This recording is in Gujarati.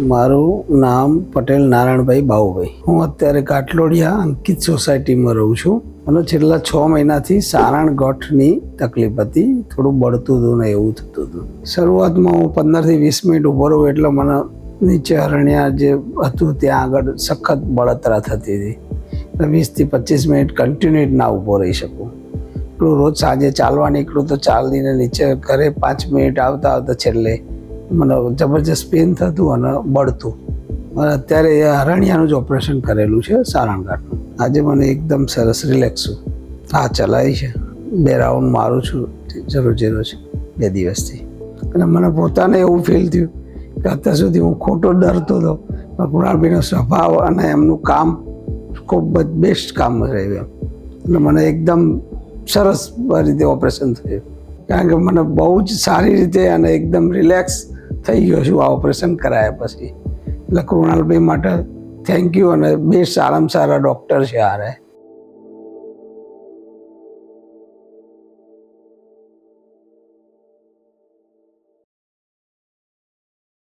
મારું નામ પટેલ નારાયણભાઈ બાઉભાઈ. હું અત્યારે કાટલોડિયા અંકિત સોસાયટીમાં રહું છું. મને છેલ્લા 6 મહિનાથી સારણ ગઠની તકલીફ હતી. થોડું બળતું હતું ને એવું થતું હતું. શરૂઆતમાં હું 15 થી 20 મિનિટ ઊભો રહું એટલે મને નીચે હરણ્યા જે હતું ત્યાં આગળ સખત બળતરા થતી હતી. 20 થી 25 મિનિટ કન્ટિન્યુ ના ઊભો રહી શકું. રોજ સાંજે ચાલવા નીકળું તો ચાલીને નીચે ઘરે 5 મિનિટ આવતા આવતા છેલ્લે મને જબરજસ્ત પેન થતું અને બળતું. અત્યારે હરણિયાનું જ ઓપરેશન કરેલું છે સારણગાંઠનું. આજે મને એકદમ સરસ રિલેક્સ છું. હા, ચલાવી છે. 2 રાઉન્ડ મારું છું રોજે રોજ 2 દિવસથી. અને મને પોતાને એવું ફીલ થયું કે અત્યાર સુધી હું ખોટો ડરતો હતો. કુણાલભાઈનો સ્વભાવ અને એમનું કામ ખૂબ જ બેસ્ટ કામ રહ્યું એમ. અને મને એકદમ સરસ રીતે ઓપરેશન થયું. કારણ કે મને બહુ જ સારી રીતે અને એકદમ રિલેક્સ થઈ ગયો છું આ ઓપરેશન કરાયા પછી. એટલે કૃણાલભાઈ માટે થેન્ક યુ. અને બે સારામાં સારા ડૉક્ટર છે આ.